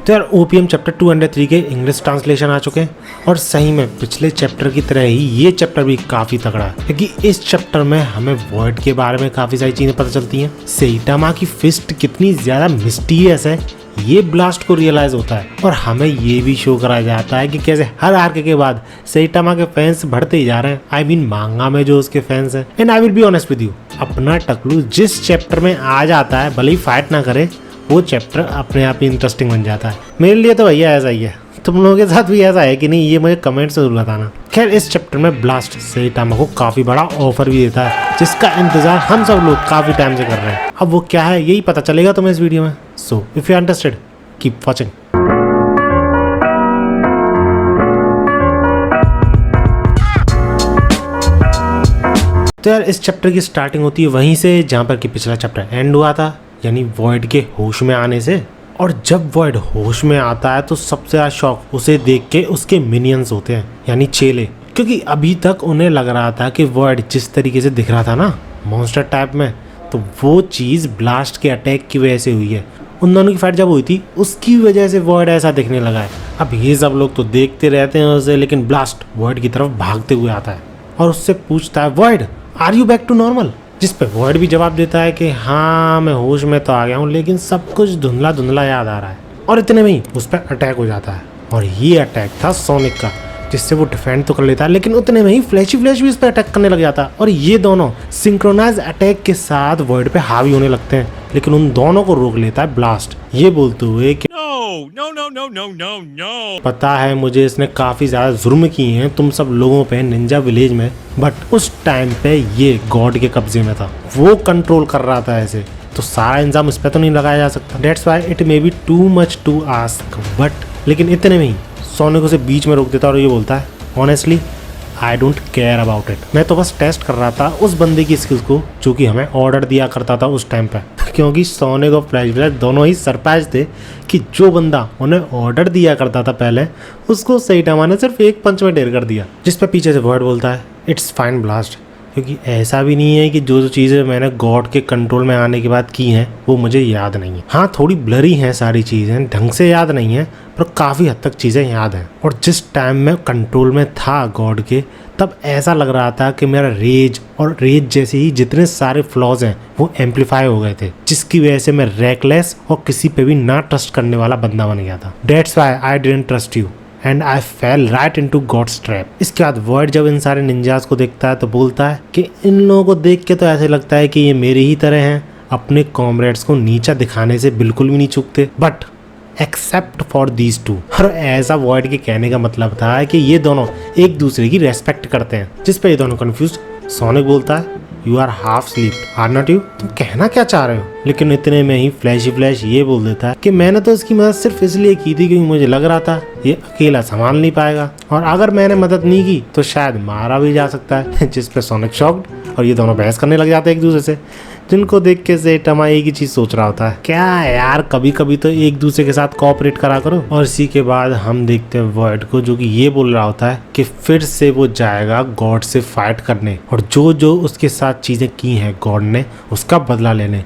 तो यार OPM chapter 203 के इंग्लिश ट्रांसलेशन आ चुके हैं और सही में पिछले चैप्टर की तरह ही ये चैप्टर भी काफी तगड़ा है, क्योंकि इस चैप्टर में हमें वॉइड के बारे में काफी सारी चीजें पता चलती हैं। सेइटामा की फिस्ट कितनी ज्यादा मिस्टीरियस है ये ब्लास्ट को रियलाइज होता है, और हमें ये भी शो कराया जाता है कि कैसे हर आर्क के बाद सेइटामा के फैंस बढ़ते ही जा रहे हैं। आई मीन मांगा में जो उसके फैंस हैं। And I will be honest with you, अपना टकलू जिस चैप्टर में आ जाता है भले ही फाइट ना करे, वो चैप्टर अपने आप ही इंटरेस्टिंग बन जाता है। मेरे लिए तो भैया ऐसा ही है। तुम लोगों के साथ भी ऐसा है कि नहीं, ये मुझे कमेंट से जरूर बताना। खैर इस चैप्टर में ब्लास्ट सेइटामा को काफी बड़ा ऑफर भी देता है, जिसका इंतजार हम सब लोग काफी टाइम से कर रहे हैं। अब वो क्या है यही पता चलेगा तुम्हें इस वीडियो में। So if you are interested keep watching. तो यार इस चैप्टर की स्टार्टिंग होती है वहीं से जहाँ पर कि पिछला चैप्टर एंड हुआ था, यानी वॉइड के होश में आने से। और जब वॉइड होश में आता है तो सबसे ज़्यादा शौक उसे देख के उसके मिनियंस होते हैं, यानी चेले, क्योंकि अभी तक उन्हें लग रहा था कि वॉइड जिस तरीके से दिख रहा था ना मॉन्स्टर टाइप में, तो वो चीज़ ब्लास्ट के अटैक की वजह से हुई है। उन दोनों की फाइट जब हुई थी उसकी वजह से वॉइड ऐसा दिखने लगा है। अब ये सब लोग तो देखते रहते हैं उसे, लेकिन ब्लास्ट वॉइड की तरफ भागते हुए आता है और उससे पूछता है, Void are you back to normal? जिस पे वॉइड भी जवाब देता है कि हाँ मैं होश में तो आ गया हूँ, लेकिन सब कुछ धुंधला धुंधला याद आ रहा है। और इतने में ही उस पर अटैक हो जाता है, और ये अटैक था सोनिक का, जिससे वो डिफेंड तो कर लेता है, लेकिन उतने में ही फ्लैश भी इस पर अटैक करने लग जाता है। और ये दोनों सिंक्रोनाइज अटैक के साथ वॉइड पे हावी होने लगते हैं, लेकिन उन दोनों को रोक लेता है ब्लास्ट, ये बोलते हुए कि No. पता है मुझे इसने काफी ज्यादा जुर्म किए हैं तुम सब लोगों पे निंजा विलेज में, बट उस टाइम पे ये गॉड के कब्जे में था, वो कंट्रोल कर रहा था ऐसे, तो सारा इंजाम इस पे तो नहीं लगाया जा सकता। That's why it may be too much to ask, but लेकिन इतने में ही सोनिक उसे बीच में रोक देता है और ये बोलता है, honestly I don't care about it. मैं तो बस टेस्ट कर रहा था उस बंदे की स्किल्स को जो कि हमें ऑर्डर दिया करता था उस टाइम पे, क्योंकि सोनिक और फ्लैश दोनों ही सरप्राइज थे कि जो बंदा उन्हें ऑर्डर दिया करता था पहले, उसको सेइटामा ने सिर्फ एक पंच में ढेर कर दिया। जिस पे पीछे से वर्ड बोलता है, इट्स फाइन ब्लास्ट, क्योंकि ऐसा भी नहीं है कि जो चीज़ें मैंने गॉड के कंट्रोल में आने के बाद की हैं वो मुझे याद नहीं है। हाँ थोड़ी ब्लरी हैं सारी चीज़ें, ढंग से याद नहीं है, पर काफ़ी हद तक चीज़ें याद हैं। और जिस टाइम में कंट्रोल में था गॉड के, तब ऐसा लग रहा था कि मेरा रेज और रेज जैसे ही जितने सारे फ्लॉज हैं वो एम्पलीफाई हो गए थे, जिसकी वजह से मैं रेकलेस और किसी पे भी ना ट्रस्ट करने वाला बंदा बन गया था। That's why I didn't trust you and I fell right into God's trap। इसके बाद वॉइड जब इन सारे निंजास को देखता है तो बोलता है कि इन लोगों को देख के तो ऐसे लगता है कि ये मेरे ही तरह हैं, अपने कॉमरेड्स को नीचा दिखाने से बिल्कुल भी नहीं चूकते, but except for these two. और ऐसा वॉइड के कहने का मतलब था कि ये दोनों एक दूसरे की रेस्पेक्ट करते हैं, जिस पे ये दोनों कंफ्यूज। सोनिक बोलता है, you are half sleep are not you? तुम कहना क्या चाह रहे हो? लेकिन इतने में ही फ्लैश ये बोल देता है कि मैंने तो इसकी मदद सिर्फ इसलिए की थी क्योंकि मुझे लग रहा था ये अकेला संभाल नहीं पाएगा, और अगर मैंने मदद नहीं की तो शायद मारा भी जा सकता है। जिस पे सोनिक शॉक्ड, और ये दोनों बहस करने लग जाते हैं एक दूसरे से, जिनको देख के सेइटामा एक ही चीज सोच रहा होता है, क्या यार कभी कभी तो एक दूसरे के साथ कोऑपरेट करा करो। और इसी के बाद हम देखते हैं वॉइड को, जो कि ये बोल रहा होता है कि फिर से वो जाएगा गॉड से फाइट करने, और जो जो उसके साथ चीजें की हैं गॉड ने उसका बदला लेने।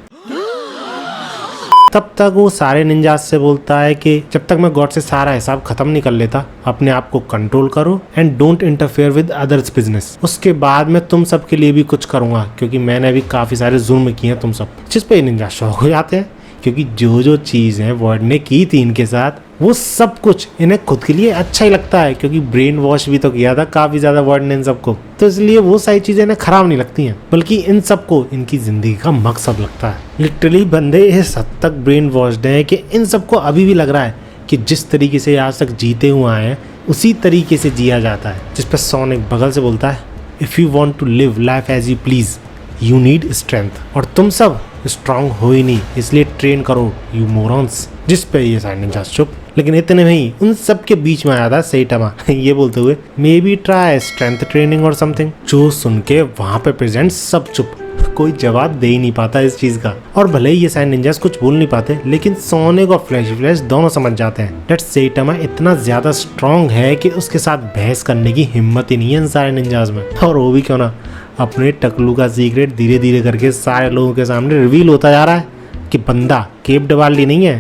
तब तक वो सारे निंजास से बोलता है कि जब तक मैं गॉड से सारा हिसाब खत्म नहीं कर लेता, अपने आप को कंट्रोल करो and don't interfere with others business. उसके बाद मैं तुम सब के लिए भी कुछ करूंगा, क्योंकि मैंने भी काफी सारे जुर्म किए हैं तुम सब। जिस पे निंजा शौक हो जाते हैं, क्योंकि जो जो चीजें वॉइड ने की थी इनके साथ, वो सब कुछ इन्हें खुद के लिए अच्छा ही लगता है, क्योंकि ब्रेन वॉश भी तो किया था काफी ज्यादा वॉइड ने इन सबको, तो इसलिए वो सारी चीजें इन्हें खराब नहीं लगती हैं, बल्कि इन सबको इनकी जिंदगी का मकसद लगता है। लिटरली बंदे इस हद तक ब्रेन वॉश्ड हैं कि इन सबको अभी भी लग रहा है कि जिस तरीके से आज तक जीते हुए आए हैं उसी तरीके से जिया जाता है। जिस पर सोनिक बगल से बोलता है, if you want to live life as you please you need strength, और तुम सब स्ट्रांग हो ही नहीं, इसलिए ट्रेन करो यू मोरॉन्स। जिस पे ये सारे निंजास चुप, लेकिन इतने में ही उन सब के बीच में आया था सेइटामा, ये बोलते हुए may be try strength training और समथिंग। जो सुन के वहां पे प्रेजेंट सब चुप, कोई जवाब दे ही नहीं पाता इस चीज का। और भले ही ये सारे निंजास कुछ बोल नहीं पाते, लेकिन सोनिक और फ्लैश दोनों समझ जाते हैं दैट सेइटामा इतना ज्यादा स्ट्रांग है कि उसके साथ बहस करने की हिम्मत ही नहीं है इन सारे निंजास में। और वो भी क्यों ना, अपने टकलू का सीक्रेट धीरे धीरे करके सारे लोगों के सामने रिवील होता जा रहा है कि बंदा केप डिवाल्डी नहीं है,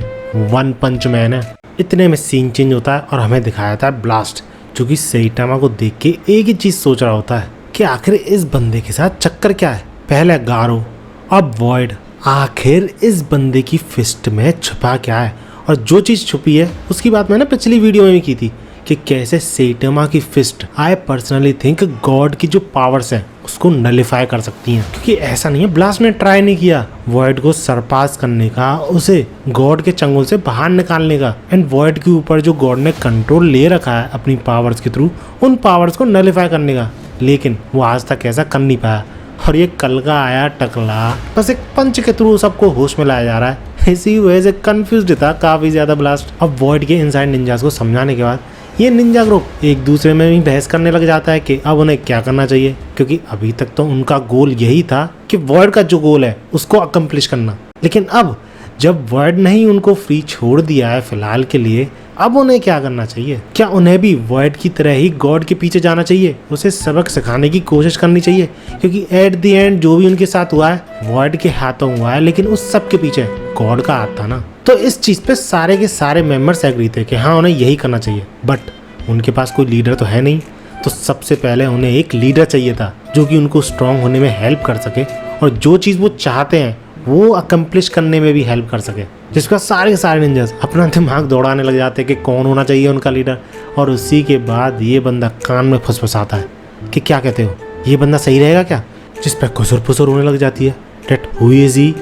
वन पंच मैन है। इतने में सीन चेंज होता है और हमें दिखाया जाता है ब्लास्ट, जो कि सैटामा को देख के एक ही चीज सोच रहा होता है कि आखिर इस बंदे के साथ चक्कर क्या है। पहले गारो, अब वॉइड, आखिर इस बंदे की फिस्ट में छुपा क्या है। और जो चीज छुपी है उसकी बात मैंने पिछली वीडियो में भी की थी कि कैसे सैटामा की fist I personally think god की जो पावर्स हैं उसको नलिफाई कर सकती हैं। क्योंकि ऐसा नहीं है ब्लास्ट ने ट्राई नहीं किया वॉइड को सरपास करने का, उसे गॉड के चंगुल से बाहर निकालने का, एंड वॉइड के ऊपर जो गॉड ने कंट्रोल ले रखा है अपनी पावर्स के थ्रू, उन पावर्स को नलिफाई करने का, लेकिन वो आज तक ऐसा कर नहीं पाया। और ये कल का आया टकला बस एक पंच के थ्रू सबको होश में लाया जा रहा है। इसी वजह से कंफ्यूज था काफी ज्यादा ब्लास्ट। अब वॉइड के इनसाइड निंजास को समझाने के बाद ये निंजा ग्रुप एक दूसरे में भी बहस करने लग जाता है कि अब उन्हें क्या करना चाहिए, क्योंकि अभी तक तो उनका गोल यही था कि वॉइड का जो गोल है उसको अकम्प्लिश करना। लेकिन अब जब वॉइड ने ही उनको फ्री छोड़ दिया है फिलहाल के लिए, अब उन्हें क्या करना चाहिए? क्या उन्हें भी वॉइड की तरह ही गॉड के पीछे जाना चाहिए, उसे सबक सिखाने की कोशिश करनी चाहिए? क्योंकि एट द एंड जो भी उनके साथ हुआ है वॉइड के हाथों हुआ है, लेकिन उस सब के पीछे गॉड का हाथ था ना। तो इस चीज पे सारे के सारे मेंबर्स एग्री थे कि हाँ उन्हें यही करना चाहिए, बट उनके पास कोई लीडर तो है नहीं। तो सबसे पहले उन्हें एक लीडर चाहिए था जो कि उनको स्ट्रांग होने में हेल्प कर सके और जो चीज़ वो चाहते हैं वो अकम्प्लिश करने में भी हेल्प कर सके। जिसका सारे के सारे निंजास अपना दिमाग दौड़ाने लग जाते हैं कि कौन होना चाहिए उनका लीडर। और उसी के बाद ये बंदा कान में फुसफुसाता है कि क्या कहते हो, ये बंदा सही रहेगा क्या? जिस पर खुसुर फुसुर होने लग जाती है। That who is he?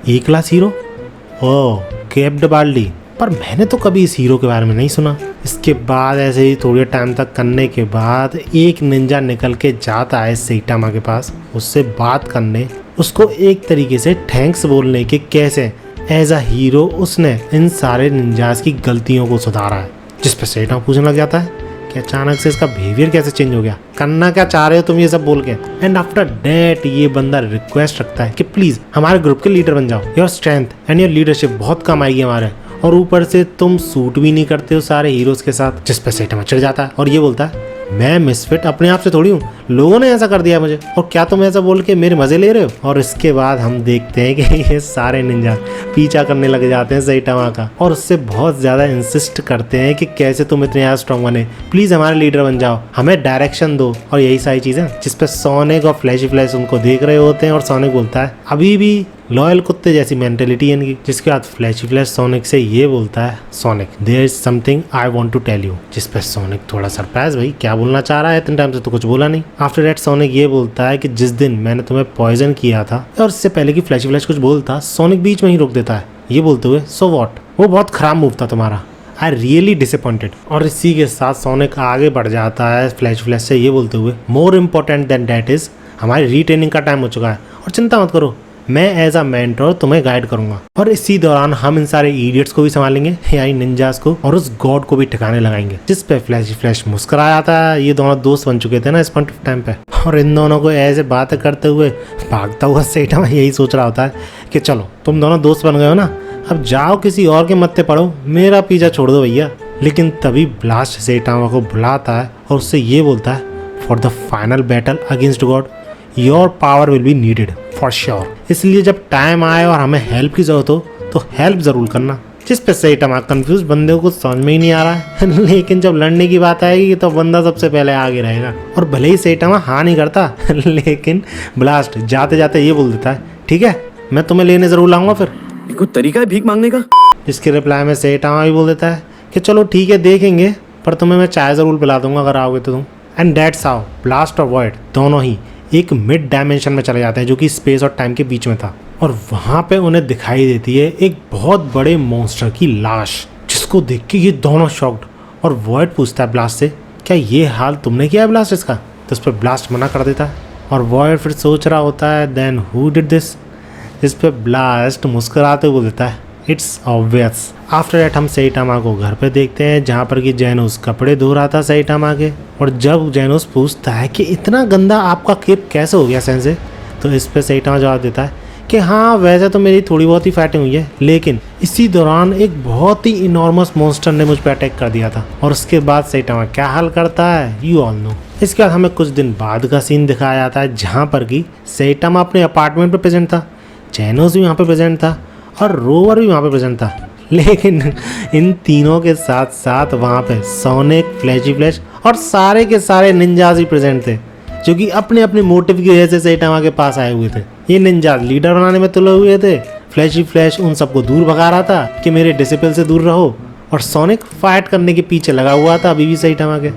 A class hero? Oh caped baldy, पर मैंने तो कभी इस हीरो के बारे में नहीं सुना। इसके बाद ऐसे ही थोड़े टाइम तक करने के बाद एक निंजा निकल के जाता है सैटामा के पास उससे बात करने, उसको एक तरीके से थैंक्स बोलने के कैसे एज अ हीरो उसने इन सारे निंजास की गलतियों को सुधारा है। जिस पर सैटामा पूछने लग जाता है कि अचानक से इसका बिहेवियर कैसे चेंज हो गया, करना क्या चाह रहे हो तुम ये सब बोल के। एंड आफ्टर दैट ये बंदा रिक्वेस्ट रखता है कि प्लीज हमारे ग्रुप के लीडर बन जाओ, your strength and your leadership बहुत कम आएगी हमारे, और ऊपर से तुम सूट भी नहीं करते हो सारे हीरोज के साथ। जिस पे सैटामा चिढ़ जाता है और ये बोलता है मैं मिसफिट अपने आप से थोड़ी हूँ, लोगों ने ऐसा कर दिया मुझे, और क्या तुम ऐसा बोल के मेरे मजे ले रहे हो? और इसके बाद हम देखते हैं कि ये सारे निंजा पीछा करने लग जाते हैं सैटामा का और उससे बहुत ज्यादा इंसिस्ट करते हैं कि कैसे तुम इतने ज्यादा स्ट्रॉन्ग बने, प्लीज हमारे लीडर बन जाओ, हमें डायरेक्शन दो और यही सारी चीजें। जिस पे सोनिक और फ्लैश उनको देख रहे होते हैं और सोनिक बोलता है अभी भी लॉयल कुत्ते जैसी मेंटेलिटी है इनकी। जिसके बाद फ्लैश सोनिक से ये बोलता है Sonic there is something I want to tell you. जिस पे सोनिक थोड़ा सरप्राइज, भाई क्या बोलना चाह रहा है, इतने टाइम से तो कुछ बोला नहीं। आफ्टर दैट सोनिक ये बोलता है कि जिस दिन मैंने तुम्हें पॉइजन किया था, और इससे पहले कि फ्लैश कुछ बोलता सोनिक बीच में ही रोक देता है ये बोलते हुए सो व्हाट, वो बहुत खराब मूव था तुम्हारा, आई रियली डिसअपॉइंटेड। और इसी के साथ सोनिक आगे बढ़ जाता है फ्लैश से ये बोलते हुए more important then that is हमारी रीट्रेनिंग का टाइम हो चुका है और चिंता मत करो, मैं एज अ मेंटर तुम्हें गाइड करूंगा। और इसी दौरान हम इन सारे इडियट्स को भी संभालेंगे यानी निंजास को, और उस गॉड को भी ठिकाने लगाएंगे। जिस पे फ्लैश मुस्कुराया था, ये दोनों दोस्त बन चुके थे ना इस पॉइंट ऑफ टाइम पे, और इन दोनों को ऐसे बातें करते हुए भागता हुआ सैटामा यही सोच रहा होता है कि चलो तुम दोनों दोस्त बन गए हो ना, अब जाओ किसी और के मत्थे पड़ो, मेरा पीछा छोड़ दो भैया। लेकिन तभी ब्लास्ट सैटामा को बुलाता है और उससे ये बोलता है for the final battle against God your power will be needed for sure, इसलिए जब टाइम आए और हमें हेल्प की जरूरत हो तो हेल्प जरूर करना। जिस पे सैटामा कंफ्यूज बंदे को कुछ समझ में ही नहीं आ रहा है लेकिन जब लड़ने की बात आएगी तो बंदा सबसे पहले आगे रहेगा। और भले ही सैटामा हाँ नहीं करता लेकिन ब्लास्ट जाते जाते ये बोल देता है ठीक है मैं तुम्हें लेने जरूर लाऊंगा फिर, कोई तरीका है भीख मांगने का? जिसके रिप्लाई में सैटामा भी बोल देता है कि चलो ठीक है देखेंगे, पर तुम्हें मैं चाय जरूर पिला दूंगा अगर आओगे तो तुम। एंड दैट्स हाउ ब्लास्ट और वॉइड दोनों ही एक मिड डायमेंशन में चले जाते हैं जो कि स्पेस और टाइम के बीच में था, और वहाँ पे उन्हें दिखाई देती है एक बहुत बड़े मॉन्स्टर की लाश, जिसको देख के ये दोनों शॉक्ड। और वॉइड पूछता है ब्लास्ट से क्या ये हाल तुमने किया है ब्लास्ट इसका? तो उस पर ब्लास्ट मना कर देता है और वॉइड फिर सोच रहा होता है देन हु डिड दिस। इस पर ब्लास्ट मुस्कुराते हुए देता है इट्स ऑब्वियस। आफ्टर दैट हम सैटामा को घर पे देखते हैं जहाँ पर कि जेनोस कपड़े धो रहा था सैटामा के, और जब जेनोस पूछता है कि इतना गंदा आपका केप कैसे हो गया सेंसे, तो इस पे सैटामा जवाब देता है कि हाँ वैसे तो मेरी थोड़ी बहुत ही फाइटिंग हुई है, लेकिन इसी दौरान एक बहुत ही इनॉर्मस मॉन्स्टर ने मुझ पर अटैक कर दिया था। और उसके बाद सैटामा क्या हाल करता है यू ऑल नो। इसके बाद हमें कुछ दिन बाद का सीन दिखाया जाता है जहाँ पर कि सैटामा अपने अपार्टमेंट पे प्रेजेंट था, जेनोस भी वहाँ पे प्रेजेंट था और रोवर भी वहाँ पे प्रेजेंट था, लेकिन इन तीनों के साथ साथ वहाँ पे सोनिक, फ्लैशी फ्लैश और सारे के सारे निंजाज ही प्रेजेंट थे, जो कि अपने अपने मोटिव की वजह से सैटामा के पास आए हुए थे। ये निंजाज लीडर बनाने में तुले हुए थे, फ्लैशी फ्लैश उन सबको दूर भगा रहा था कि मेरे डिसिपल से दूर रहो, और सोनिक फाइट करने के पीछे लगा हुआ था अभी भी सैटामा के।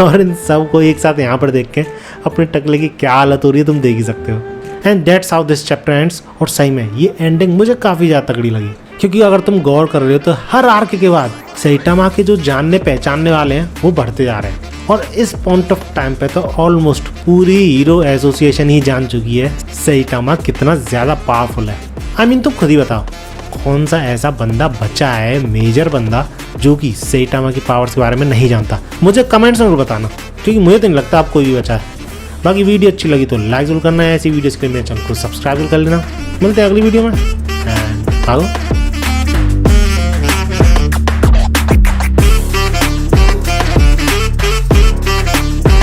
और इन सब को एक साथ यहाँ पर देख के अपने टकले की क्या हालत हो रही है तुम देख ही सकते हो। And that's how this chapter ends. और सही में ये एंडिंग मुझे काफ़ी ज़्यादा तगड़ी लगी, क्योंकि अगर तुम गौर कर रहे हो तो हर आर्क के बाद सैटामा के जो जानने पहचानने वाले हैं वो बढ़ते जा रहे हैं, और इस पॉइंट ऑफ टाइम पे तो ऑलमोस्ट पूरी हीरो एसोसिएशन ही जान चुकी है सैटामा कितना ज़्यादा पावरफुल है। आई मीन तुम खुद ही बताओ कौन सा ऐसा बंदा बचा है, मेजर बंदा, जो कि सैटामा की पावर्स के बारे में नहीं जानता। मुझे कमेंट्स में बताना, क्योंकि मुझे तो नहीं लगता आप कोई भी बचा है। बाकी वीडियो अच्छी लगी तो लाइक जरूर करना है, ऐसी वीडियोस के लिए मेरे चैनल को सब्सक्राइब कर लेना। मिलते हैं अगली वीडियो में, एंड भागो।